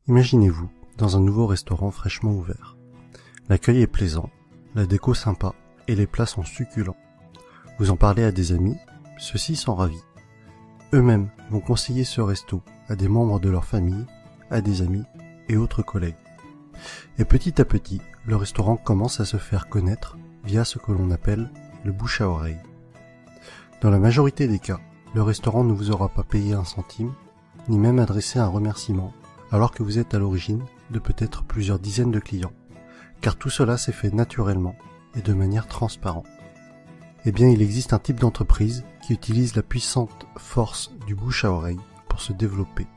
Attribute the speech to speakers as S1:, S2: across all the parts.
S1: Imaginez-vous dans un nouveau restaurant fraîchement ouvert. L'accueil est plaisant, la déco sympa et les plats sont succulents. Vous en parlez à des amis, ceux-ci sont ravis. Eux-mêmes vont conseiller ce resto à des membres de leur famille, à des amis et autres collègues. Et petit à petit, le restaurant commence à se faire connaître via ce que l'on appelle le bouche à oreille. Dans la majorité des cas, le restaurant ne vous aura pas payé un centime, ni même adressé un remerciement, alors que vous êtes à l'origine de peut-être plusieurs dizaines de clients, car tout cela s'est fait naturellement et de manière transparente. Eh bien, il existe un type d'entreprise qui utilise la puissante force du bouche à oreille pour se développer.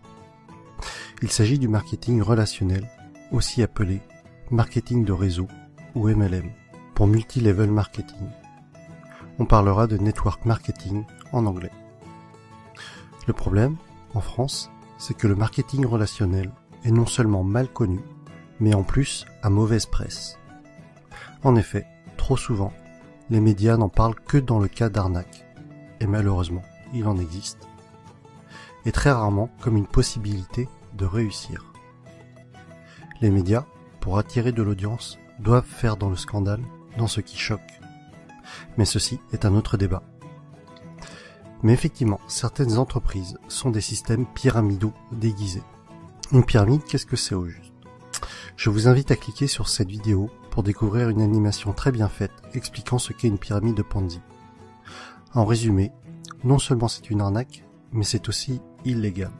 S1: Il s'agit du marketing relationnel, aussi appelé marketing de réseau ou MLM, pour multi-level marketing. On parlera de network marketing en anglais. Le problème, en France, c'est que le marketing relationnel est non seulement mal connu, mais en plus à mauvaise presse. En effet, trop souvent, les médias n'en parlent que dans le cas d'arnaque, et malheureusement, il en existe, et très rarement comme une possibilité de réussir. Les médias, pour attirer de l'audience, doivent faire dans le scandale, dans ce qui choque. Mais ceci est un autre débat. Mais effectivement, certaines entreprises sont des systèmes pyramidaux déguisés. Une pyramide, qu'est-ce que c'est au juste? Je vous invite à cliquer sur cette vidéo pour découvrir une animation très bien faite expliquant ce qu'est une pyramide de Ponzi. En résumé, non seulement c'est une arnaque, mais c'est aussi illégal.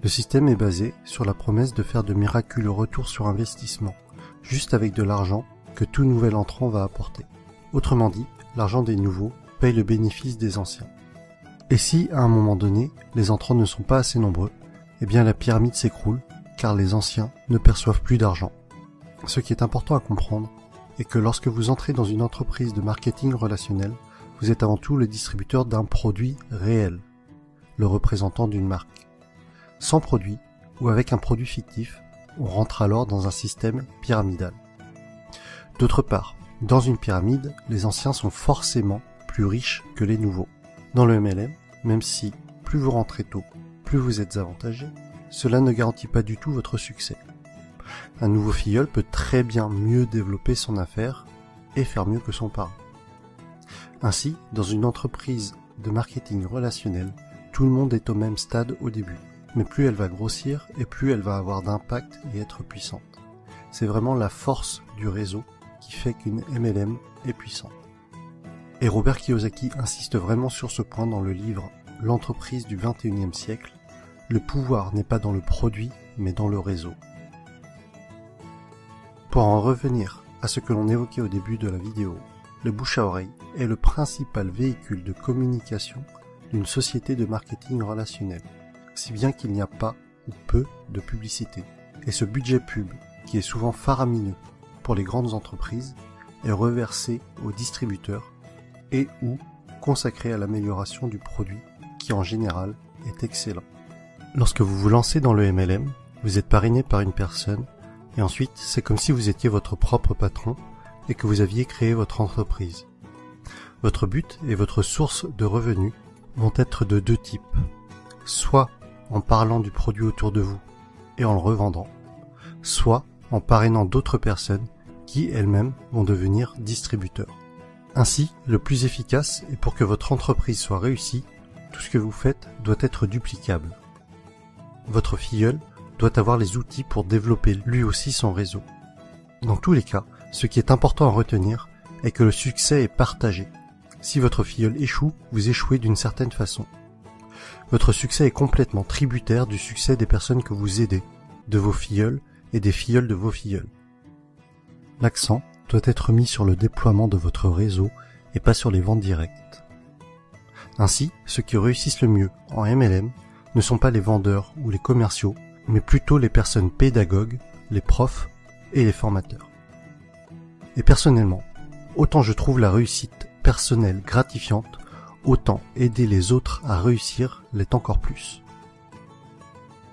S1: Le système est basé sur la promesse de faire de miraculeux retours sur investissement, juste avec de l'argent que tout nouvel entrant va apporter. Autrement dit, l'argent des nouveaux paye le bénéfice des anciens. Et si, à un moment donné, les entrants ne sont pas assez nombreux, eh bien la pyramide s'écroule, car les anciens ne perçoivent plus d'argent. Ce qui est important à comprendre est que lorsque vous entrez dans une entreprise de marketing relationnel, vous êtes avant tout le distributeur d'un produit réel, le représentant d'une marque. Sans produit, ou avec un produit fictif, on rentre alors dans un système pyramidal. D'autre part, dans une pyramide, les anciens sont forcément plus riches que les nouveaux. Dans le MLM, même si plus vous rentrez tôt, plus vous êtes avantagé, cela ne garantit pas du tout votre succès. Un nouveau filleul peut très bien mieux développer son affaire et faire mieux que son parent. Ainsi, dans une entreprise de marketing relationnel, tout le monde est au même stade au début, mais plus elle va grossir et plus elle va avoir d'impact et être puissante. C'est vraiment la force du réseau qui fait qu'une MLM est puissante. Et Robert Kiyosaki insiste vraiment sur ce point dans le livre « L'entreprise du XXIe siècle ». Le pouvoir n'est pas dans le produit, mais dans le réseau. Pour en revenir à ce que l'on évoquait au début de la vidéo, le bouche à oreille est le principal véhicule de communication d'une société de marketing relationnel, si bien qu'il n'y a pas ou peu de publicité. Et ce budget pub, qui est souvent faramineux pour les grandes entreprises, est reversé aux distributeurs et ou consacré à l'amélioration du produit qui en général est excellent. Lorsque vous vous lancez dans le MLM, vous êtes parrainé par une personne et ensuite c'est comme si vous étiez votre propre patron et que vous aviez créé votre entreprise. Votre but et votre source de revenus vont être de deux types. Soit en parlant du produit autour de vous et en le revendant, soit en parrainant d'autres personnes qui elles-mêmes vont devenir distributeurs. Ainsi, le plus efficace est pour que votre entreprise soit réussie, tout ce que vous faites doit être duplicable. Votre filleul doit avoir les outils pour développer lui aussi son réseau. Dans tous les cas, ce qui est important à retenir est que le succès est partagé. Si votre filleul échoue, vous échouez d'une certaine façon. Votre succès est complètement tributaire du succès des personnes que vous aidez, de vos filleuls et des filleuls de vos filleuls. L'accent doit être mis sur le déploiement de votre réseau et pas sur les ventes directes. Ainsi, ceux qui réussissent le mieux en MLM ne sont pas les vendeurs ou les commerciaux, mais plutôt les personnes pédagogues, les profs et les formateurs. Et personnellement, autant je trouve la réussite personnelle gratifiante, autant aider les autres à réussir l'est encore plus.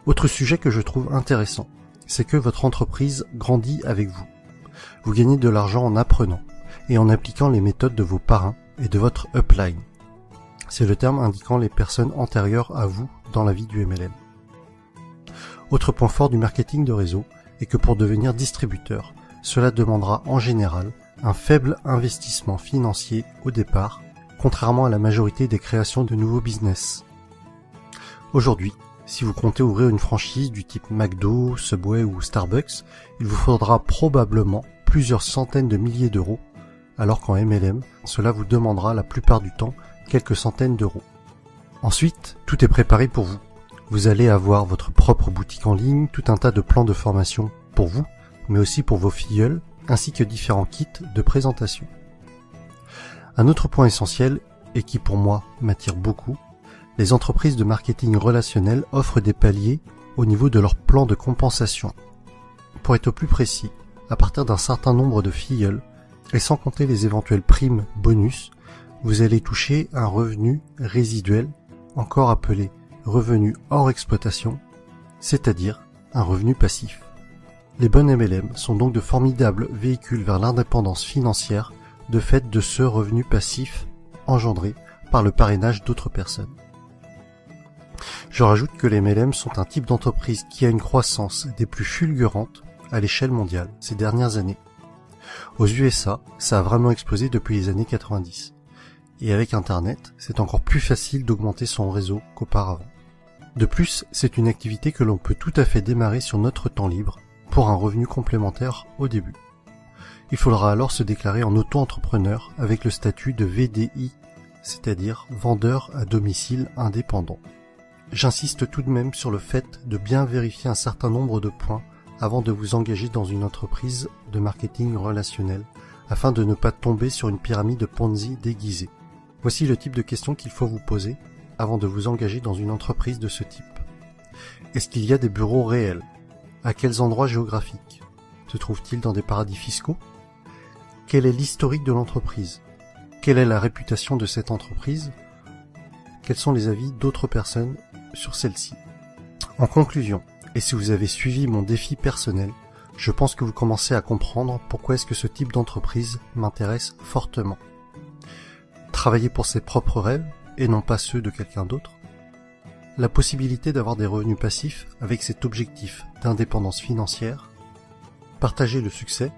S1: Autre sujet que je trouve intéressant, c'est que votre entreprise grandit avec vous. Vous gagnez de l'argent en apprenant et en appliquant les méthodes de vos parrains et de votre upline. C'est le terme indiquant les personnes antérieures à vous dans la vie du MLM. Autre point fort du marketing de réseau est que pour devenir distributeur, cela demandera en général un faible investissement financier au départ, contrairement à la majorité des créations de nouveaux business. Aujourd'hui, si vous comptez ouvrir une franchise du type McDo, Subway ou Starbucks, il vous faudra probablement plusieurs centaines de milliers d'euros, alors qu'en MLM, cela vous demandera la plupart du temps quelques centaines d'euros. Ensuite, tout est préparé pour vous. Vous allez avoir votre propre boutique en ligne, tout un tas de plans de formation pour vous, mais aussi pour vos filleuls, ainsi que différents kits de présentation. Un autre point essentiel, et qui pour moi m'attire beaucoup, les entreprises de marketing relationnel offrent des paliers au niveau de leur plan de compensation. Pour être plus précis, à partir d'un certain nombre de filleuls, et sans compter les éventuelles primes bonus, vous allez toucher un revenu résiduel, encore appelé revenu hors exploitation, c'est-à-dire un revenu passif. Les bonnes MLM sont donc de formidables véhicules vers l'indépendance financière de fait de ce revenu passif engendré par le parrainage d'autres personnes. Je rajoute que les MLM sont un type d'entreprise qui a une croissance des plus fulgurantes à l'échelle mondiale ces dernières années. Aux USA, ça a vraiment explosé depuis les années 90. Et avec Internet, c'est encore plus facile d'augmenter son réseau qu'auparavant. De plus, c'est une activité que l'on peut tout à fait démarrer sur notre temps libre pour un revenu complémentaire au début. Il faudra alors se déclarer en auto-entrepreneur avec le statut de VDI, c'est-à-dire vendeur à domicile indépendant. J'insiste tout de même sur le fait de bien vérifier un certain nombre de points avant de vous engager dans une entreprise de marketing relationnel, afin de ne pas tomber sur une pyramide Ponzi déguisée. Voici le type de questions qu'il faut vous poser avant de vous engager dans une entreprise de ce type. Est-ce qu'il y a des bureaux réels? À quels endroits géographiques? Se trouve-t-il dans des paradis fiscaux? Quel est l'historique de l'entreprise? Quelle est la réputation de cette entreprise? Quels sont les avis d'autres personnes sur celle-ci? En conclusion, et si vous avez suivi mon défi personnel, je pense que vous commencez à comprendre pourquoi est-ce que ce type d'entreprise m'intéresse fortement. Travailler pour ses propres rêves et non pas ceux de quelqu'un d'autre. La possibilité d'avoir des revenus passifs avec cet objectif d'indépendance financière. Partager le succès.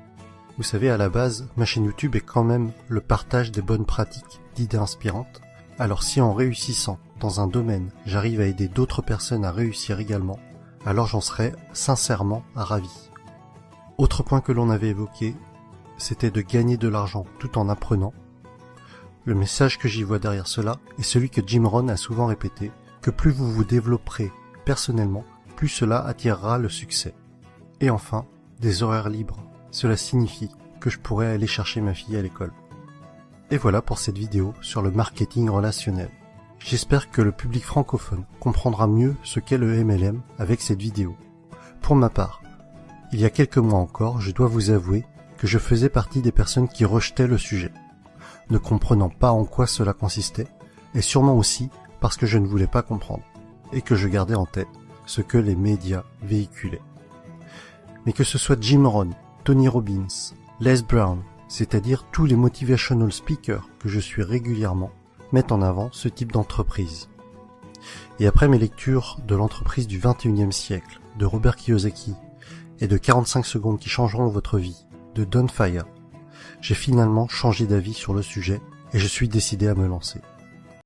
S1: Vous savez, à la base, ma chaîne YouTube est quand même le partage des bonnes pratiques, d'idées inspirantes. Alors si en réussissant dans un domaine, j'arrive à aider d'autres personnes à réussir également, alors j'en serais sincèrement ravi. Autre point que l'on avait évoqué, c'était de gagner de l'argent tout en apprenant. Le message que j'y vois derrière cela est celui que Jim Rohn a souvent répété, que plus vous vous développerez personnellement, plus cela attirera le succès. Et enfin, des horaires libres. Cela signifie que je pourrais aller chercher ma fille à l'école. Et voilà pour cette vidéo sur le marketing relationnel. J'espère que le public francophone comprendra mieux ce qu'est le MLM avec cette vidéo. Pour ma part, il y a quelques mois encore, je dois vous avouer que je faisais partie des personnes qui rejetaient le sujet, ne comprenant pas en quoi cela consistait, et sûrement aussi parce que je ne voulais pas comprendre, et que je gardais en tête ce que les médias véhiculaient. Mais que ce soit Jim Rohn, Tony Robbins, Les Brown, c'est-à-dire tous les motivational speakers que je suis régulièrement, mettent en avant ce type d'entreprise. Et après mes lectures de l'entreprise du 21e siècle, de Robert Kiyosaki, et de 45 secondes qui changeront votre vie, de Don Faya, j'ai finalement changé d'avis sur le sujet et je suis décidé à me lancer.